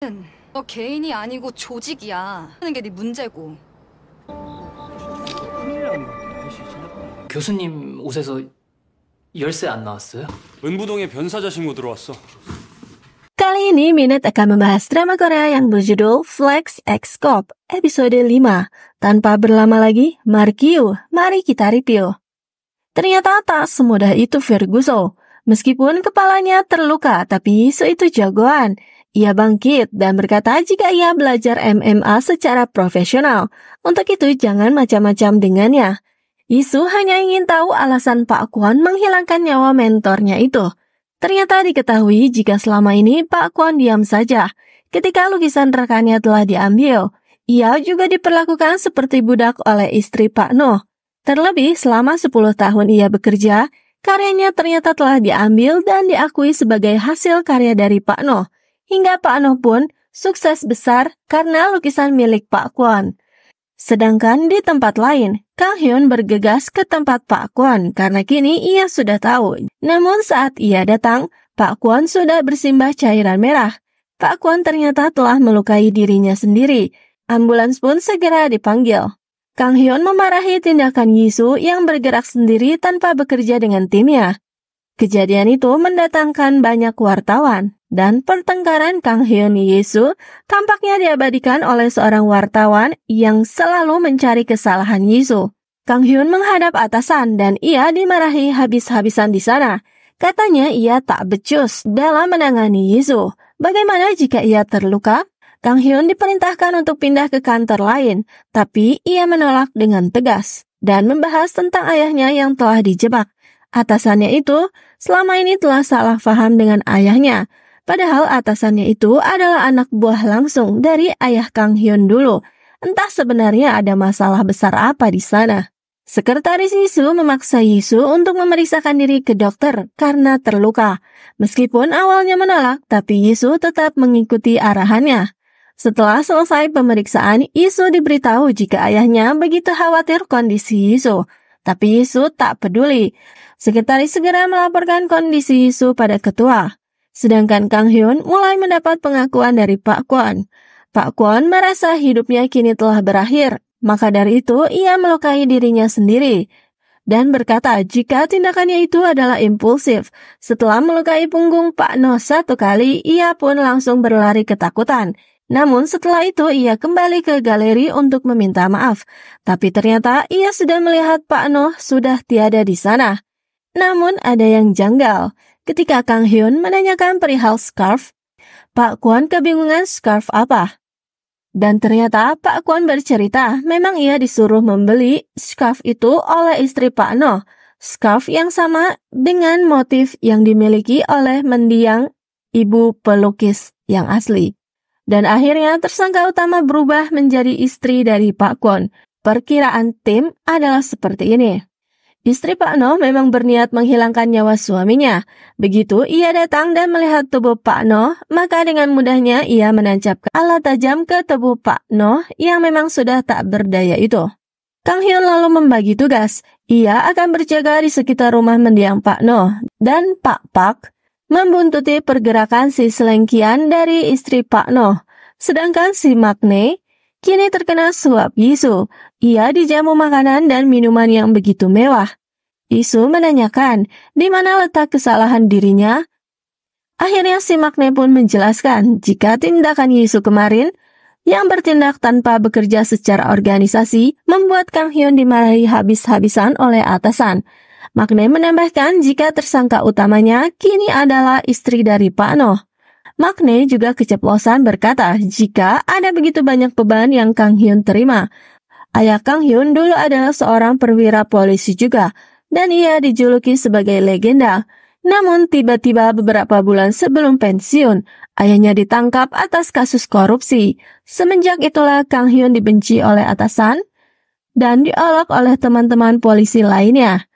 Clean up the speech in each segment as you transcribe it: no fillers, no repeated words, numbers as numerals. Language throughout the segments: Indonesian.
너 개인이 아니고 조직이야. 하는 게 네 문제고. 교수님 옷에서 열쇠 안 나왔어요? 은부동에 변사자 신고 들어왔어. Kali ini Minute akan membahas drama Korea yang berjudul Flex X Cop episode 5. Tanpa berlama lagi, mari kita review. Ternyata tak semudah itu Ferguson. Meskipun kepalanya terluka, tapi Yisu itu jagoan. Ia bangkit dan berkata jika ia belajar MMA secara profesional. Untuk itu jangan macam-macam dengannya. Yisu hanya ingin tahu alasan Pak Kwon menghilangkan nyawa mentornya itu. Ternyata diketahui jika selama ini Pak Kwon diam saja. Ketika lukisan rekannya telah diambil, ia juga diperlakukan seperti budak oleh istri Pak Noh. Terlebih selama 10 tahun ia bekerja, karyanya ternyata telah diambil dan diakui sebagai hasil karya dari Pak Noh. Hingga Pak Noh pun sukses besar karena lukisan milik Pak Kwon. Sedangkan di tempat lain, Kang Hyun bergegas ke tempat Pak Kwon karena kini ia sudah tahu. Namun saat ia datang, Pak Kwon sudah bersimbah cairan merah. Pak Kwon ternyata telah melukai dirinya sendiri. Ambulans pun segera dipanggil. Kang Hyun memarahi tindakan Yisu yang bergerak sendiri tanpa bekerja dengan timnya. Kejadian itu mendatangkan banyak wartawan. Dan pertengkaran Kang Hyun Yisu tampaknya diabadikan oleh seorang wartawan yang selalu mencari kesalahan Yisu. Kang Hyun menghadap atasan dan ia dimarahi habis-habisan di sana. Katanya ia tak becus dalam menangani Yisu. Bagaimana jika ia terluka? Kang Hyun diperintahkan untuk pindah ke kantor lain, tapi ia menolak dengan tegas dan membahas tentang ayahnya yang telah dijebak. Atasannya itu selama ini telah salah paham dengan ayahnya. Padahal atasannya itu adalah anak buah langsung dari ayah Kang Hyun dulu. Entah sebenarnya ada masalah besar apa di sana. Sekretaris Yisu memaksa Yisu untuk memeriksakan diri ke dokter karena terluka. Meskipun awalnya menolak, tapi Yisu tetap mengikuti arahannya. Setelah selesai pemeriksaan, Yisu diberitahu jika ayahnya begitu khawatir kondisi Yisu. Tapi Yisu tak peduli. Sekretaris segera melaporkan kondisi Yisu pada ketua. Sedangkan Kang Hyun mulai mendapat pengakuan dari Pak Kwon. Pak Kwon merasa hidupnya kini telah berakhir, maka dari itu ia melukai dirinya sendiri. Dan berkata jika tindakannya itu adalah impulsif. Setelah melukai punggung Pak Noh 1 kali, ia pun langsung berlari ketakutan. Namun setelah itu ia kembali ke galeri untuk meminta maaf. Tapi ternyata ia sudah melihat Pak Noh sudah tiada di sana. Namun ada yang janggal. Ketika Kang Hyun menanyakan perihal scarf, Pak Kwon kebingungan scarf apa. Dan ternyata Pak Kwon bercerita memang ia disuruh membeli scarf itu oleh istri Pak Noh. Scarf yang sama dengan motif yang dimiliki oleh mendiang ibu pelukis yang asli. Dan akhirnya tersangka utama berubah menjadi istri dari Pak Kwon. Perkiraan tim adalah seperti ini. Istri Pak Noh memang berniat menghilangkan nyawa suaminya. Begitu ia datang dan melihat tubuh Pak Noh, maka dengan mudahnya ia menancapkan alat tajam ke tubuh Pak Noh yang memang sudah tak berdaya itu. Kang Hyun lalu membagi tugas. Ia akan berjaga di sekitar rumah mendiang Pak Noh dan Pak Pak membuntuti pergerakan si selengkian dari istri Pak Noh. Sedangkan si Maknae kini terkena suap Yisu. Ia dijamu makanan dan minuman yang begitu mewah. Yisu menanyakan di mana letak kesalahan dirinya. Akhirnya si Maknae pun menjelaskan jika tindakan Yisu kemarin yang bertindak tanpa bekerja secara organisasi membuat Kang Hyun dimarahi habis-habisan oleh atasan. Maknae menambahkan jika tersangka utamanya kini adalah istri dari Pak Noh. Maknae juga keceplosan berkata jika ada begitu banyak beban yang Kang Hyun terima. Ayah Kang Hyun dulu adalah seorang perwira polisi juga, dan ia dijuluki sebagai legenda. Namun tiba-tiba beberapa bulan sebelum pensiun, ayahnya ditangkap atas kasus korupsi. Semenjak itulah Kang Hyun dibenci oleh atasan dan diolok oleh teman-teman polisi lainnya.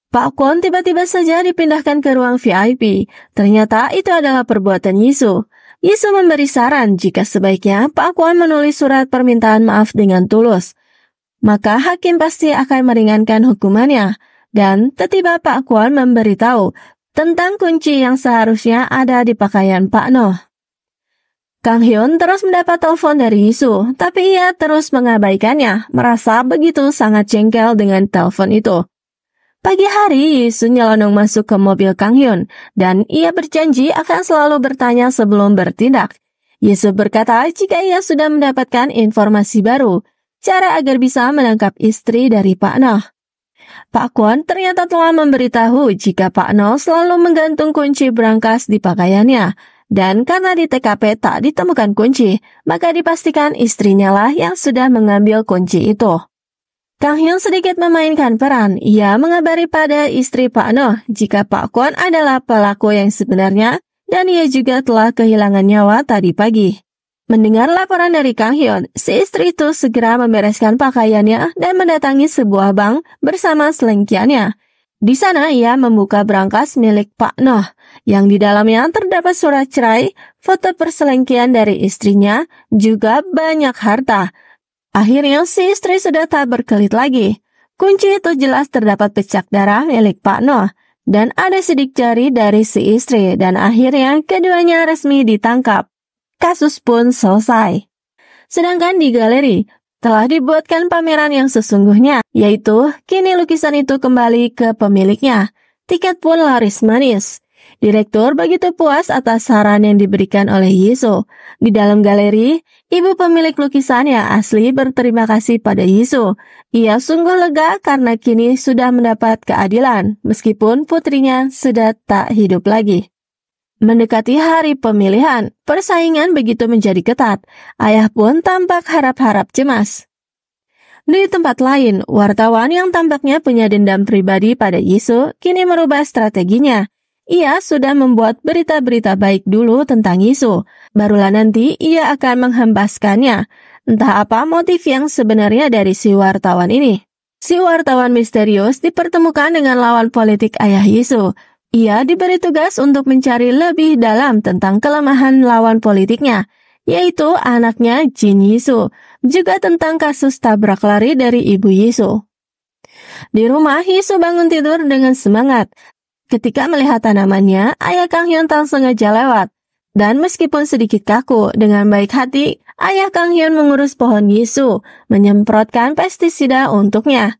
Pak Kwon tiba-tiba saja dipindahkan ke ruang VIP. Ternyata itu adalah perbuatan Yisu. Yisu memberi saran jika sebaiknya Pak Kwon menulis surat permintaan maaf dengan tulus. Maka hakim pasti akan meringankan hukumannya. Dan tiba-tiba Pak Kwon memberitahu tentang kunci yang seharusnya ada di pakaian Pak Noh. Kang Hyun terus mendapat telepon dari Yisu, tapi ia terus mengabaikannya, merasa begitu sangat jengkel dengan telepon itu. Pagi hari, Yisu nyelonong masuk ke mobil Kang Hyun, dan ia berjanji akan selalu bertanya sebelum bertindak. Yisu berkata jika ia sudah mendapatkan informasi baru, cara agar bisa menangkap istri dari Pak Noh. Pak Kwon ternyata telah memberitahu jika Pak Noh selalu menggantung kunci brankas di pakaiannya, dan karena di TKP tak ditemukan kunci, maka dipastikan istrinya lah yang sudah mengambil kunci itu. Kang Hyun sedikit memainkan peran. Ia mengabari pada istri Pak Noh jika Pak Kwon adalah pelaku yang sebenarnya dan ia juga telah kehilangan nyawa tadi pagi. Mendengar laporan dari Kang Hyun, si istri itu segera membereskan pakaiannya dan mendatangi sebuah bank bersama selengkiannya. Di sana ia membuka brankas milik Pak Noh, yang di dalamnya terdapat surat cerai, foto perselengkian dari istrinya, juga banyak harta. Akhirnya si istri sudah tak berkelit lagi. Kunci itu jelas terdapat bercak darah milik Pak Noh, dan ada sidik jari dari si istri, dan akhirnya keduanya resmi ditangkap. Kasus pun selesai. Sedangkan di galeri, telah dibuatkan pameran yang sesungguhnya, yaitu kini lukisan itu kembali ke pemiliknya. Tiket pun laris manis. Direktur begitu puas atas saran yang diberikan oleh Yisu. Di dalam galeri, ibu pemilik lukisan yang asli berterima kasih pada Yisu. Ia sungguh lega karena kini sudah mendapat keadilan, meskipun putrinya sudah tak hidup lagi. Mendekati hari pemilihan, persaingan begitu menjadi ketat. Ayah pun tampak harap-harap cemas. Di tempat lain, wartawan yang tampaknya punya dendam pribadi pada Yisu kini merubah strateginya. Ia sudah membuat berita-berita baik dulu tentang Yisu. Barulah nanti ia akan menghempaskannya. Entah apa motif yang sebenarnya dari si wartawan ini. Si wartawan misterius dipertemukan dengan lawan politik ayah Yisu. Ia diberi tugas untuk mencari lebih dalam tentang kelemahan lawan politiknya, yaitu anaknya Jin Yisu, juga tentang kasus tabrak lari dari ibu Yisu. Di rumah, Yisu bangun tidur dengan semangat. Ketika melihat tanamannya, ayah Kang Hyun tak sengaja lewat. Dan meskipun sedikit kaku, dengan baik hati, ayah Kang Hyun mengurus pohon Yisu, menyemprotkan pestisida untuknya.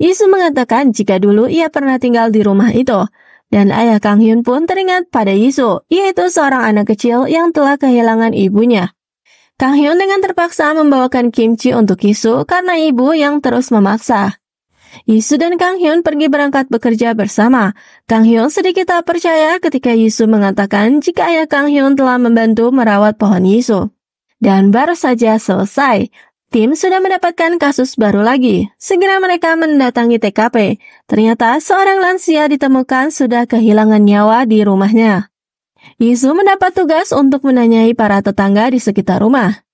Yisu mengatakan jika dulu ia pernah tinggal di rumah itu. Dan ayah Kang Hyun pun teringat pada Yisu, yaitu seorang anak kecil yang telah kehilangan ibunya. Kang Hyun dengan terpaksa membawakan kimchi untuk Yisu karena ibu yang terus memaksa. Yisu dan Kang Hyun pergi berangkat bekerja bersama. Kang Hyun sedikit tak percaya ketika Yisu mengatakan jika ayah Kang Hyun telah membantu merawat pohon Yisu. Dan baru saja selesai. Tim sudah mendapatkan kasus baru lagi. Segera mereka mendatangi TKP. Ternyata seorang lansia ditemukan sudah kehilangan nyawa di rumahnya. Yisu mendapat tugas untuk menanyai para tetangga di sekitar rumah.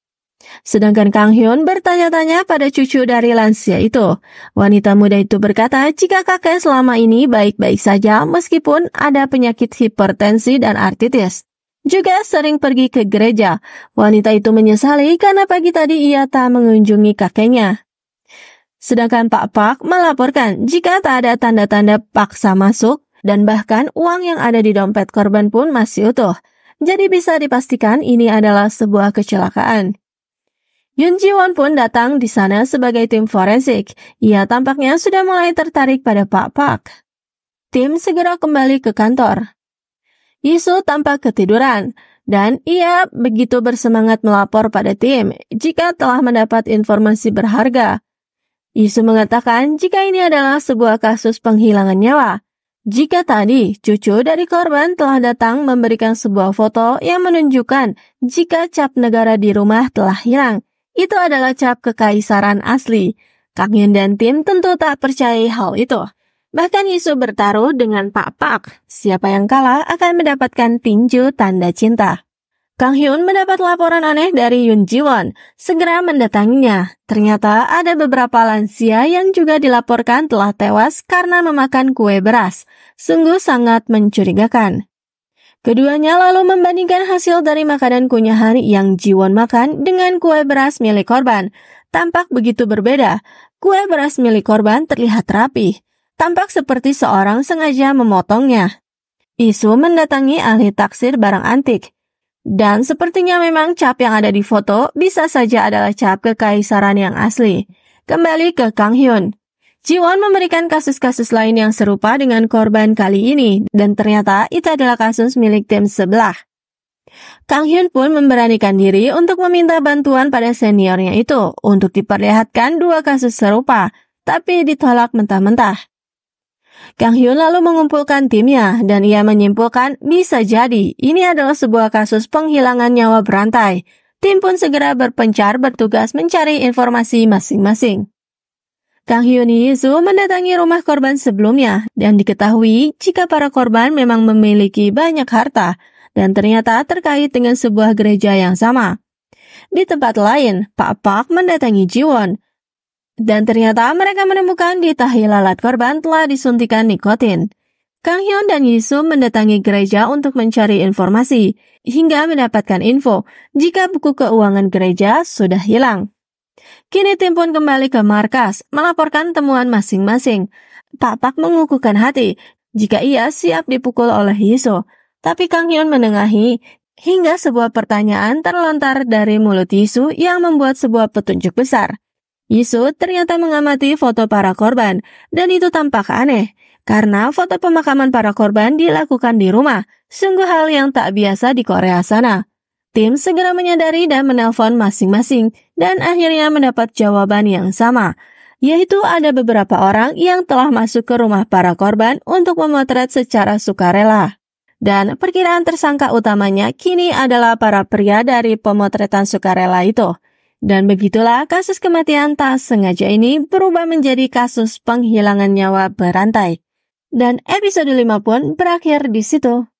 Sedangkan Kang Hyun bertanya-tanya pada cucu dari lansia itu. Wanita muda itu berkata jika kakek selama ini baik-baik saja meskipun ada penyakit hipertensi dan artritis. Juga sering pergi ke gereja. Wanita itu menyesali karena pagi tadi ia tak mengunjungi kakeknya. Sedangkan Pak Pak melaporkan jika tak ada tanda-tanda paksa masuk dan bahkan uang yang ada di dompet korban pun masih utuh. Jadi bisa dipastikan ini adalah sebuah kecelakaan. Yoon Ji Won pun datang di sana sebagai tim forensik. Ia tampaknya sudah mulai tertarik pada Pak Pak. Tim segera kembali ke kantor. Yisu tampak ketiduran, dan ia begitu bersemangat melapor pada tim jika telah mendapat informasi berharga. Yisu mengatakan jika ini adalah sebuah kasus penghilangan nyawa. Jika tadi cucu dari korban telah datang memberikan sebuah foto yang menunjukkan jika cap negara di rumah telah hilang, itu adalah cap kekaisaran asli. Kang Hyun dan tim tentu tak percaya hal itu. Bahkan Yisu bertaruh dengan Pak Pak. Siapa yang kalah akan mendapatkan tinju tanda cinta. Kang Hyun mendapat laporan aneh dari Yoon Ji Won. Segera mendatanginya. Ternyata ada beberapa lansia yang juga dilaporkan telah tewas karena memakan kue beras. Sungguh sangat mencurigakan. Keduanya lalu membandingkan hasil dari makanan kunyahan yang Ji Won makan dengan kue beras milik korban. Tampak begitu berbeda. Kue beras milik korban terlihat rapi. Tampak seperti seorang sengaja memotongnya. Yisu mendatangi ahli taksir barang antik. Dan sepertinya memang cap yang ada di foto bisa saja adalah cap kekaisaran yang asli. Kembali ke Kang Hyun. Jiwon memberikan kasus-kasus lain yang serupa dengan korban kali ini, dan ternyata itu adalah kasus milik tim sebelah. Kang Hyun pun memberanikan diri untuk meminta bantuan pada seniornya itu untuk diperlihatkan dua kasus serupa, tapi ditolak mentah-mentah. Kang Hyun lalu mengumpulkan timnya dan ia menyimpulkan bisa jadi ini adalah sebuah kasus penghilangan nyawa berantai. Tim pun segera berpencar bertugas mencari informasi masing-masing. Kang Hyun Yisu mendatangi rumah korban sebelumnya dan diketahui jika para korban memang memiliki banyak harta dan ternyata terkait dengan sebuah gereja yang sama. Di tempat lain, Pak Park mendatangi Jiwon. Dan ternyata mereka menemukan di tahi lalat korban telah disuntikan nikotin. Kang Hyun dan Yisu mendatangi gereja untuk mencari informasi, hingga mendapatkan info jika buku keuangan gereja sudah hilang. Kini tim pun kembali ke markas, melaporkan temuan masing-masing. Pak Park mengukuhkan hati jika ia siap dipukul oleh Yisu, tapi Kang Hyun menengahi, hingga sebuah pertanyaan terlontar dari mulut Yisu yang membuat sebuah petunjuk besar. Yisu ternyata mengamati foto para korban, dan itu tampak aneh, karena foto pemakaman para korban dilakukan di rumah, sungguh hal yang tak biasa di Korea sana. Tim segera menyadari dan menelpon masing-masing, dan akhirnya mendapat jawaban yang sama, yaitu ada beberapa orang yang telah masuk ke rumah para korban untuk memotret secara sukarela. Dan perkiraan tersangka utamanya kini adalah para pria dari pemotretan sukarela itu. Dan begitulah kasus kematian tak sengaja ini berubah menjadi kasus penghilangan nyawa berantai. Dan episode 5 pun berakhir di situ.